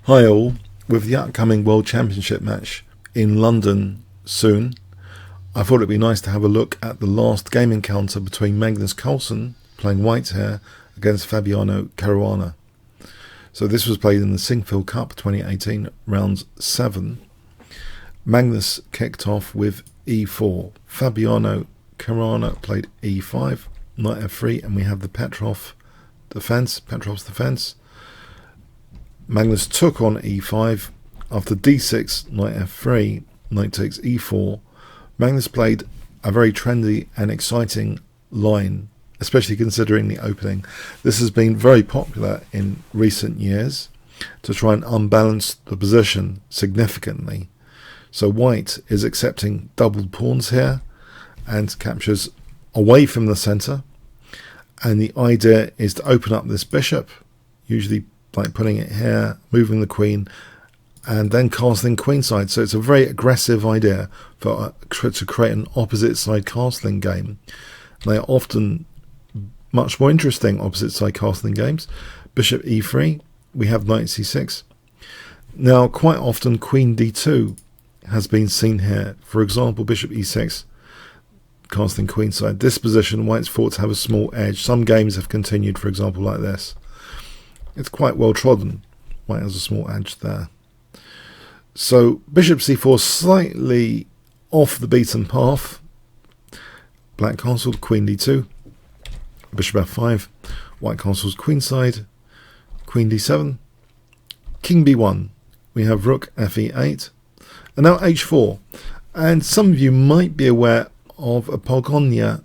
Hi all, with the upcoming World Championship match in London soon, I thought it'd be nice to have a look at the last game encounter between Magnus Carlsen, playing white here, against Fabiano Caruana. So this was played in the Singfield Cup 2018, round 7. Magnus kicked off with e4. Fabiano Caruana played e5, knight f3, and we have the Petrov's defense. Magnus took on e5. After d6, knight f3, knight takes e4. Magnus played a very trendy and exciting line, especially considering the opening. This has been very popular in recent years to try and unbalance the position significantly. So white is accepting doubled pawns here and captures away from the centre. And the idea is to open up this bishop, usually like putting it here, moving the queen, and then castling queenside. So it's a very aggressive idea to create an opposite side castling game. They are often much more interesting opposite side castling games. Bishop e3, we have knight c6. Now quite often queen d2 has been seen here. For example, bishop e6, castling queenside. This position, white's thought to have a small edge. Some games have continued, for example, like this. It's quite well trodden. White has a small edge there. So bishop c4, slightly off the beaten path. Black castled, queen d2. Bishop f5. White castles queenside. Queen d7. King b1. We have rook fe8. And now h4. And some of you might be aware of a Pogania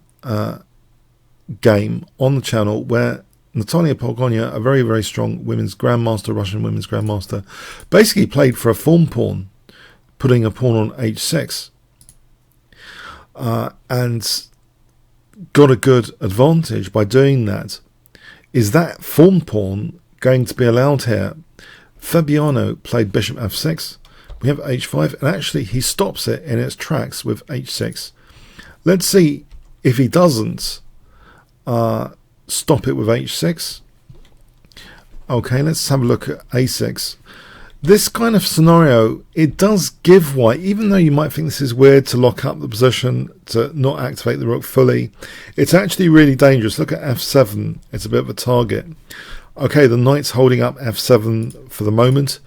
game on the channel where Natalia Pogania, a very, very strong women's grandmaster, Russian women's grandmaster, basically played for a form pawn, putting a pawn on h6, and got a good advantage by doing that. Is that form pawn going to be allowed here? Fabiano played bishop f6. We have h5, and actually he stops it in its tracks with h6. Let's see if he doesn't stop it with h6. Okay, let's have a look at a6. This kind of scenario, it does give white, even though you might think this is weird to lock up the position, to not activate the rook fully, it's actually really dangerous. Look at f7, it's a bit of a target. Okay, the knight's holding up f7 for the moment,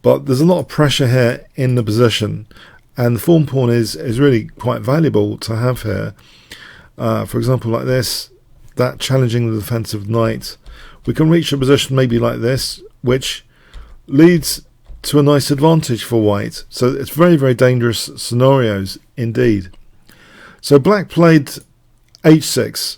but there's a lot of pressure here in the position, and the form pawn is really quite valuable to have here. For example, like this, that challenging the defensive knight. We can reach a position maybe like this, which leads to a nice advantage for white. So it's very, very dangerous scenarios indeed. So black played h6,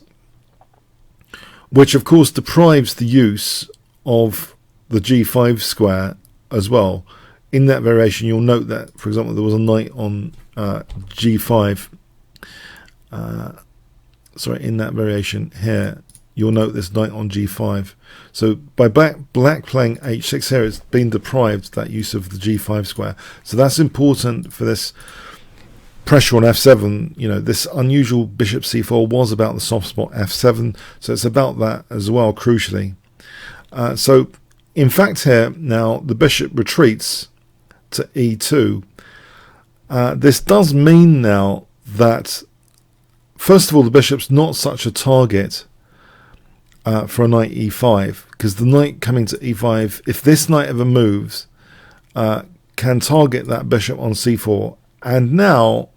which of course deprives the use of the g5 square as well. In that variation, you'll note that, for example, there was a knight on g5. In that variation here, you'll note this knight on g5. So by black playing h6 here, it's been deprived that use of the g5 square. So that's important for this pressure on f7. You know, this unusual bishop c4 was about the soft spot f7, so it's about that as well, crucially. So in fact here, now the bishop retreats to e2. This does mean now that, first of all, the bishop's not such a target for a knight e5, because the knight coming to e5, if this knight ever moves, can target that bishop on c4. And now,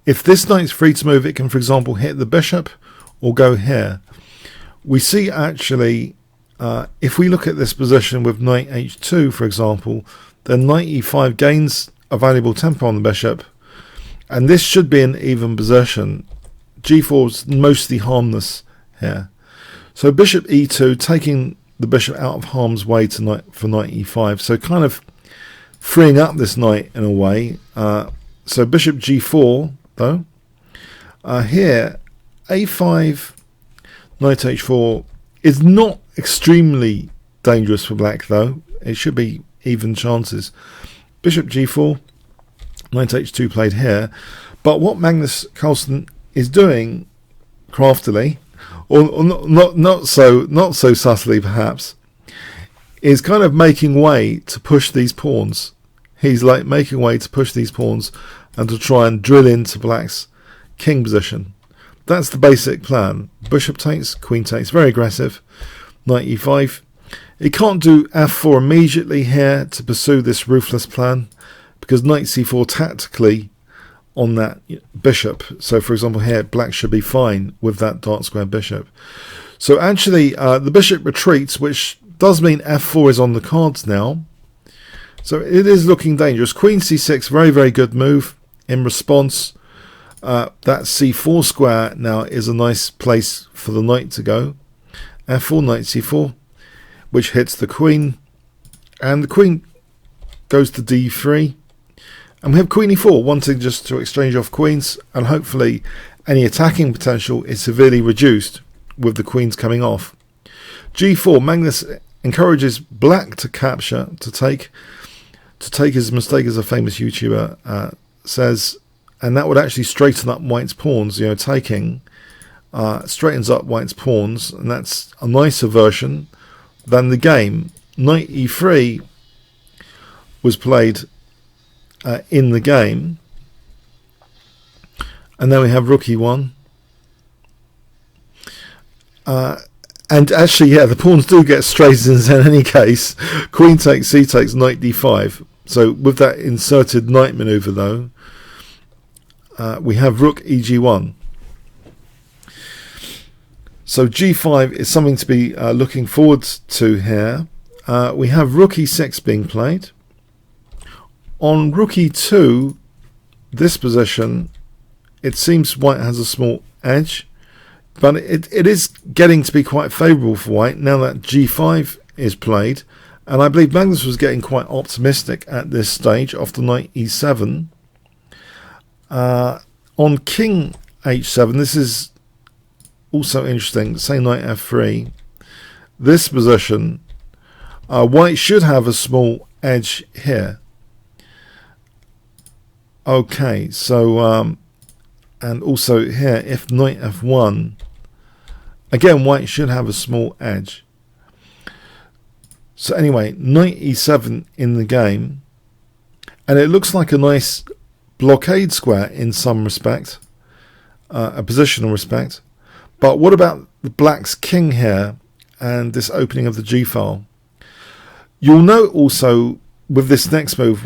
if this knight's free to move, it can, for example, hit the bishop or go here. We see actually, if we look at this position with knight h2, for example, then knight e5 gains a valuable tempo on the bishop, and this should be an even position. g4 is mostly harmless here. So bishop e2, taking the bishop out of harm's way for knight e5. So kind of freeing up this knight in a way. So bishop g4, though. Here, a5, knight h4 is not extremely dangerous for black, though. It should be even chances. Bishop g4, knight h2 played here. But what Magnus Carlsen is doing craftily, or not so subtly perhaps, is kind of making way to push these pawns. He's like making way to push these pawns and to try and drill into black's king position. That's the basic plan. Bishop takes, queen takes, very aggressive. Knight e5. He can't do f4 immediately here to pursue this ruthless plan, because knight c4 tactically on that bishop. So for example here, black should be fine with that dark square bishop. So actually the bishop retreats, which does mean f4 is on the cards now. So it is looking dangerous. Queen c6, very, very good move. In response, that c4 square now is a nice place for the knight to go. f4, knight c4, which hits the queen. And the queen goes to d3. And we have queen e4, wanting just to exchange off queens. And hopefully any attacking potential is severely reduced with the queens coming off. g4, Magnus encourages black to capture, to take his mistake, as a famous YouTuber says, and that would actually straighten up white's pawns. You know, taking straightens up white's pawns, and that's a nicer version than the game. Knight e3 was played in the game, and then we have rook e1. And actually, yeah, the pawns do get straightened in any case. Queen takes, c takes, knight d5. So with that inserted knight maneuver, though, we have rook eg1. So g5 is something to be looking forward to here. We have rook e6 being played. On rook e2, this position, it seems white has a small edge, but it is getting to be quite favourable for white now that g5 is played. And I believe Magnus was getting quite optimistic at this stage after knight e7. On king h7, this is also interesting. Say knight f3. This position, white should have a small edge here. Okay, so and also here, if knight f1, again white should have a small edge. So anyway, knight e7 in the game, and it looks like a nice blockade square in some respect, a positional respect. But what about the black's king here and this opening of the g file? You'll note also with this next move,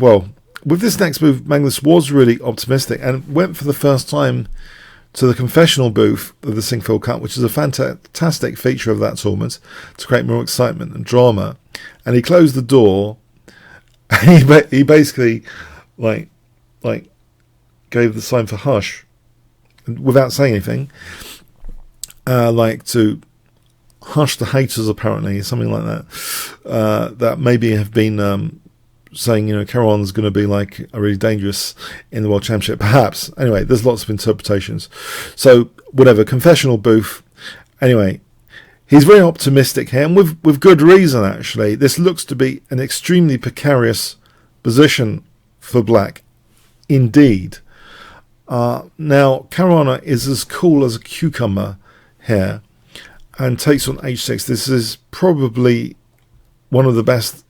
Magnus was really optimistic and went for the first time to the confessional booth of the Singfield Cup, which is a fantastic feature of that tournament to create more excitement and drama. And he closed the door, and he basically like gave the sign for hush without saying anything, like to hush the haters, apparently, something like that. That maybe have been saying, you know, Caruana's going to be like a really dangerous in the World Championship, perhaps. Anyway, there's lots of interpretations. So whatever, confessional booth. Anyway, he's very optimistic here, and with good reason, actually. This looks to be an extremely precarious position for black, indeed. Now, Caruana is as cool as a cucumber here and takes on h6. This is probably one of the best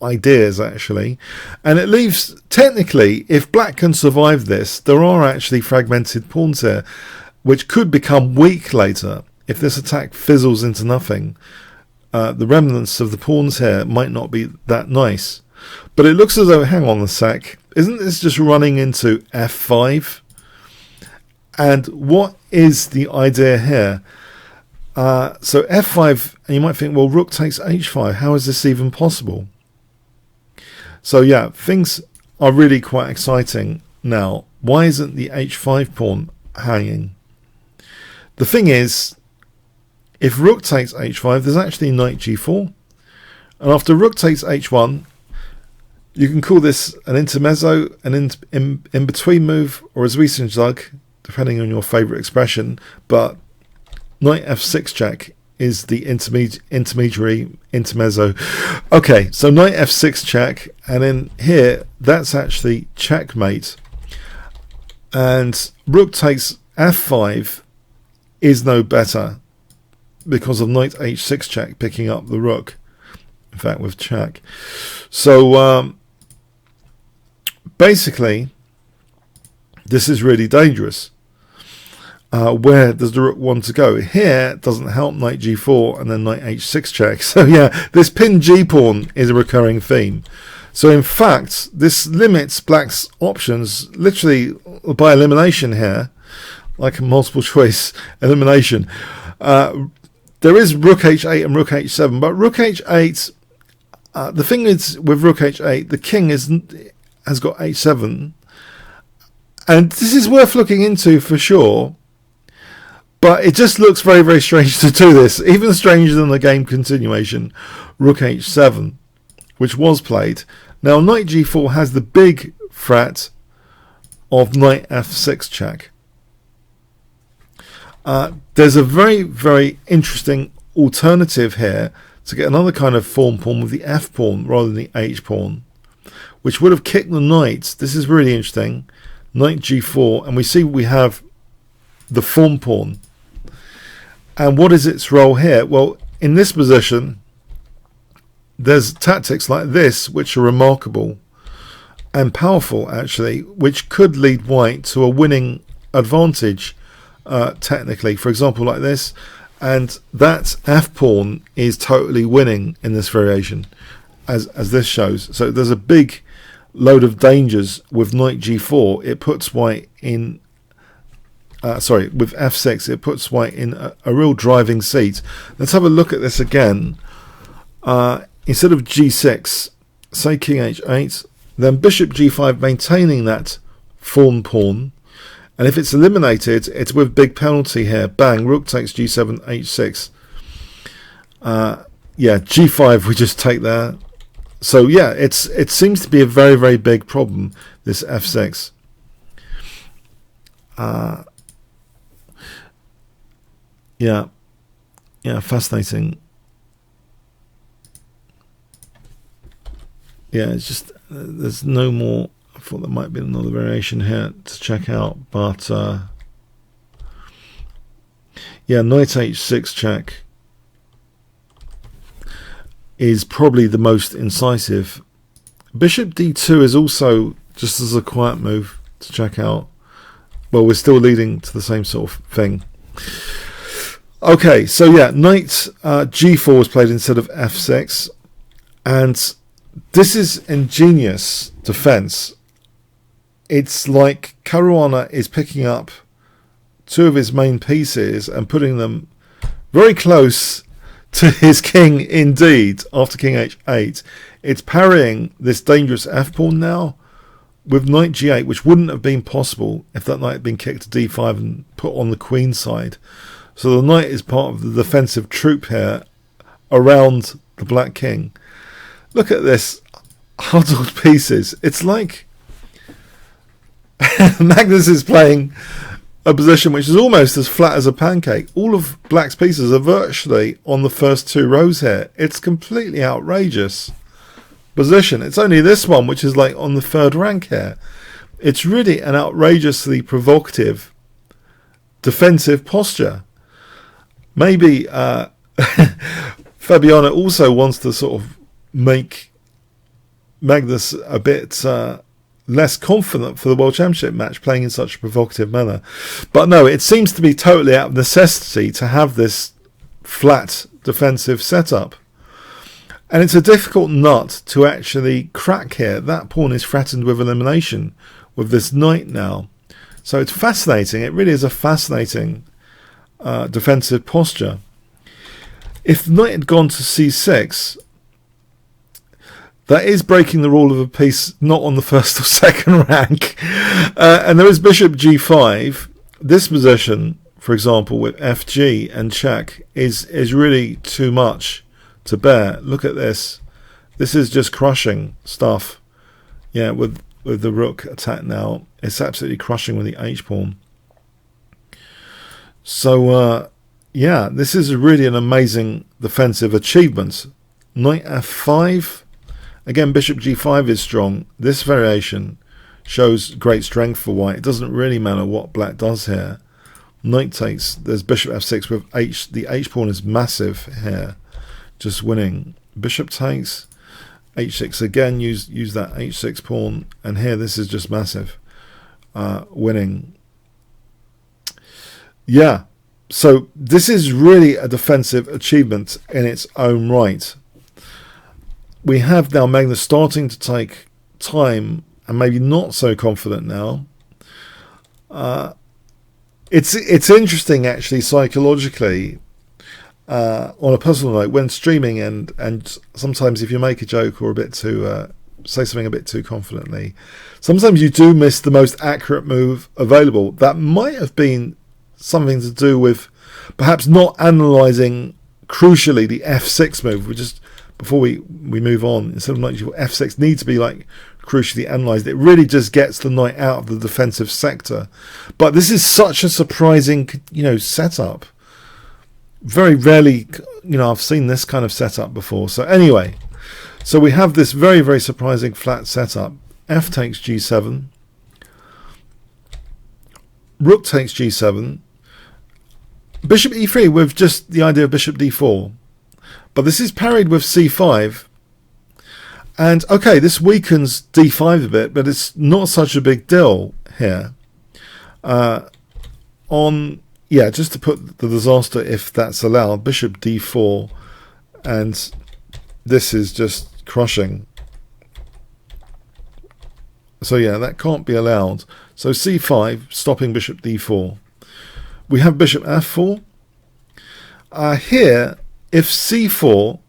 ideas, actually. And it leaves, technically, if black can survive this, there are actually fragmented pawns here, which could become weak later. If this attack fizzles into nothing, the remnants of the pawns here might not be that nice. But it looks as though, hang on a sec, isn't this just running into f5? And what is the idea here? So f5, and you might think, well, rook takes h5. How is this even possible? So yeah, things are really quite exciting now. Why isn't the h5 pawn hanging? The thing is, if rook takes h5, there's actually knight g4. And after rook takes h1, you can call this an intermezzo, an in-between move, or a Zwischenzug, depending on your favourite expression. But knight f6 check is the intermediary intermezzo. Okay, so knight f6 check, and then here, that's actually checkmate. And rook takes f5 is no better because of knight h6 check picking up the rook. in fact, with check. So basically, this is really dangerous. Where does the rook want to go? Here it doesn't help knight g4 and then knight h6 check. So yeah, this pin g pawn is a recurring theme. So in fact, this limits black's options literally by elimination here, like a multiple choice elimination. There is rook h8 and rook h7, but rook h8, the thing is with rook h8, the king has got h7, and this is worth looking into for sure. But it just looks very, very strange to do this. Even stranger than the game continuation, rook h7, which was played. Now, knight g4 has the big threat of knight f6 check. There's a very, very interesting alternative here to get another kind of form pawn with the f pawn rather than the h pawn, which would have kicked the knight. This is really interesting. Knight g4, and we see we have the form pawn. And what is its role here? Well, in this position, there's tactics like this which are remarkable and powerful, actually, which could lead white to a winning advantage, technically. For example, like this, and that f pawn is totally winning in this variation, as this shows. So there's a big load of dangers with knight g4. It puts white in. With f6, it puts white in a real driving seat. Let's have a look at this again. Instead of g6, say king h8, then bishop g5, maintaining that form pawn. And if it's eliminated, it's with big penalty here. Bang, rook takes g7, h6. Yeah, g5 we just take there. So yeah, it seems to be a very, very big problem, this f6. Yeah, fascinating. Yeah, it's just, there's no more. I thought there might be another variation here to check out, but yeah, knight h6 check is probably the most incisive. Bishop d2 is also just as a quiet move to check out. Well, we're still leading to the same sort of thing. Okay, so yeah, knight g4 was played instead of f6, and this is ingenious defense. It's like Caruana is picking up two of his main pieces and putting them very close to his king indeed after king h8. It's parrying this dangerous f pawn now with knight g8, which wouldn't have been possible if that knight had been kicked to d5 and put on the queen side. So the knight is part of the defensive troop here around the black king. Look at this huddled pieces. It's like Magnus is playing a position which is almost as flat as a pancake. All of black's pieces are virtually on the first two rows here. It's completely outrageous position. It's only this one which is like on the third rank here. It's really an outrageously provocative defensive posture. Maybe Fabiano also wants to sort of make Magnus a bit less confident for the World Championship match, playing in such a provocative manner. But no, it seems to be totally out of necessity to have this flat defensive setup. And it's a difficult nut to actually crack here. That pawn is threatened with elimination with this knight now. So it's fascinating. It really is a fascinating defensive posture. If the knight had gone to c6, that is breaking the rule of a piece not on the first or second rank. And there is bishop g5. This position, for example, with fg and check is really too much to bear. Look at this. This is just crushing stuff. Yeah, with the rook attack now, it's absolutely crushing with the h pawn. So yeah, this is really an amazing defensive achievement. Knight f5. Again, bishop g5 is strong. This variation shows great strength for white. It doesn't really matter what black does here. Knight takes. There's bishop f6 with h. The h pawn is massive here, just winning. bishop takes, h6 again, use that h6 pawn, and here this is just massive, winning. Yeah, so this is really a defensive achievement in its own right. We have now Magnus starting to take time and maybe not so confident now. It's interesting actually psychologically, on a personal note, when streaming and sometimes if you make a joke or a bit too say something a bit too confidently, sometimes you do miss the most accurate move available. That might have been something to do with perhaps not analysing crucially the f6 move. We just, before we move on, instead of knight g4, f6 needs to be like crucially analysed. It really just gets the knight out of the defensive sector. But this is such a surprising, setup. Very rarely, I've seen this kind of setup before. So anyway, so we have this very, very surprising flat setup. F takes g7. Rook takes g7. Bishop e3 with just the idea of bishop d4. But this is parried with c5. And okay, this weakens d5 a bit, but it's not such a big deal here. Just to put the disaster, if that's allowed, bishop d4, and this is just crushing. So yeah, that can't be allowed. So c5, stopping bishop d4. We have bishop f4. Here, if c4,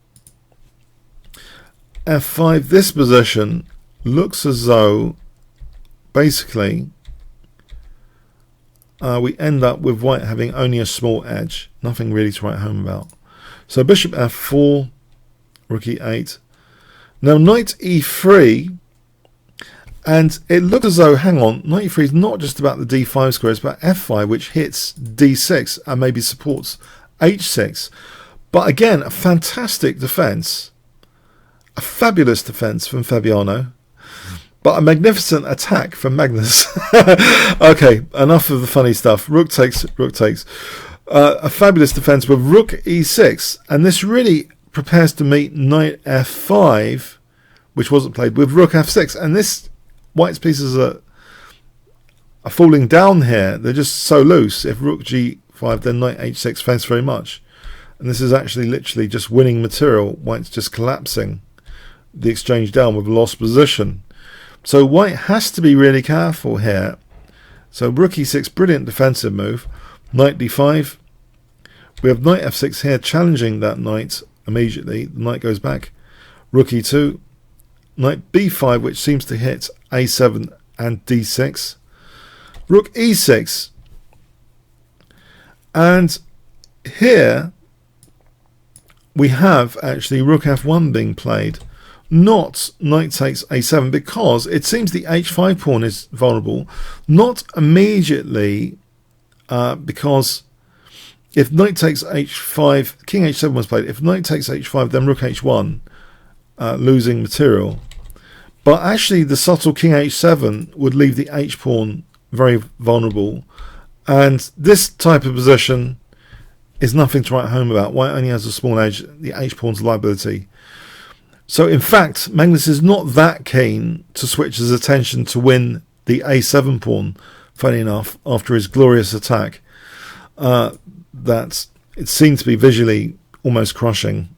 f5, this position looks as though basically we end up with white having only a small edge, nothing really to write home about. So bishop f4, rook e8. Now knight e3, and it looks as though, hang on, knight e3 is not just about the d5 square, it's about f5, which hits d6 and maybe supports h6. But again, a fantastic defense. A fabulous defense from Fabiano, but a magnificent attack from Magnus. Okay, enough of the funny stuff. Rook takes, rook takes. A fabulous defense with rook e6, and this really prepares to meet knight f5, which wasn't played, with rook f6, and this white's pieces are falling down here. They're just so loose. If rook g5, then knight h6, thanks very much. And this is actually literally just winning material. White's just collapsing the exchange down with a lost position. So white has to be really careful here. So rook e6, brilliant defensive move. Knight d5. We have knight f6 here, challenging that knight immediately. The knight goes back. Rook e2. Knight b5, which seems to hit a7 and d6. Rook e6. And here we have actually rook f1 being played. Not knight takes a7, because it seems the h5 pawn is vulnerable. Not immediately, because if knight takes h5, king h7 was played. If knight takes h5, then rook h1, losing material. But actually the subtle king h7 would leave the h pawn very vulnerable. And this type of position is nothing to write home about. White only has a small edge. The h pawn's a liability. So in fact, Magnus is not that keen to switch his attention to win the a7 pawn, funny enough, after his glorious attack. That it seemed to be visually almost crushing.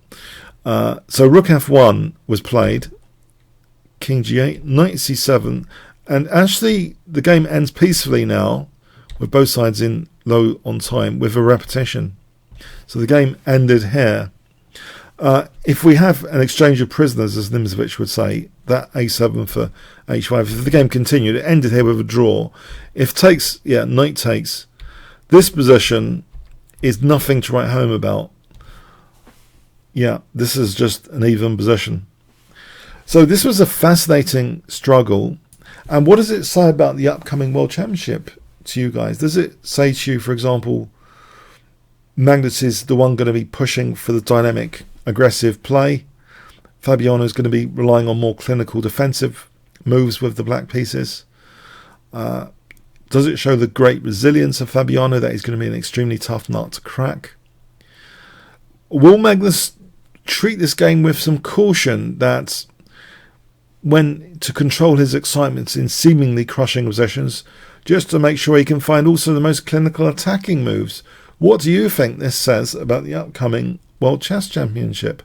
So rook f1 was played, king g8, knight c7, and actually the game ends peacefully now, with both sides in low on time, with a repetition. So the game ended here. If we have an exchange of prisoners, as Nimzovich would say, that a7 for h5, if the game continued, it ended here with a draw. If takes, knight takes, this position is nothing to write home about. Yeah, this is just an even position. So this was a fascinating struggle. And what does it say about the upcoming World Championship to you guys? Does it say to you, for example, Magnus is the one going to be pushing for the dynamic, aggressive play? Fabiano is going to be relying on more clinical defensive moves with the black pieces? Does it show the great resilience of Fabiano, that he's going to be an extremely tough nut to crack? Will Magnus treat this game with some caution, that when to control his excitement in seemingly crushing possessions, just to make sure he can find also the most clinical attacking moves. What do you think this says about the upcoming World Chess Championship?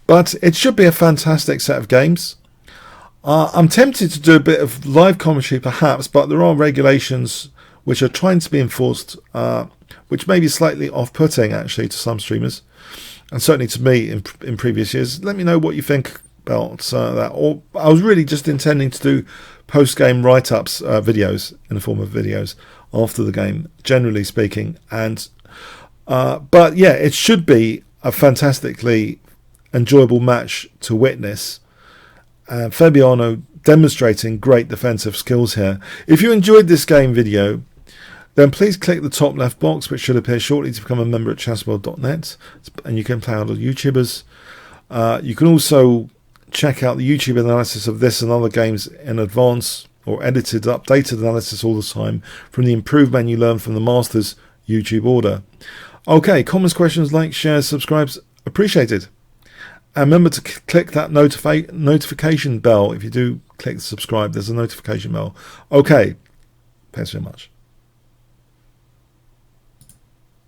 But it should be a fantastic set of games. I'm tempted to do a bit of live commentary perhaps, but there are regulations which are trying to be enforced, which may be slightly off-putting actually to some streamers, and certainly to me in previous years. Let me know what you think about that. Or I was really just intending to do post-game write-ups, videos in the form of videos after the game, generally speaking. And but yeah, it should be a fantastically enjoyable match to witness. Fabiano demonstrating great defensive skills here. If you enjoyed this game video, then please click the top left box, which should appear shortly, to become a member at chessboard.net, and you can play other YouTubers. You can also check out the YouTube analysis of this and other games in advance, or edited, updated analysis all the time from the improved menu learned from the Masters YouTube order. Okay, comments, questions, likes, shares, subscribes, appreciated. And remember to click that notification bell. If you do click subscribe, there's a notification bell. Okay, thanks very much.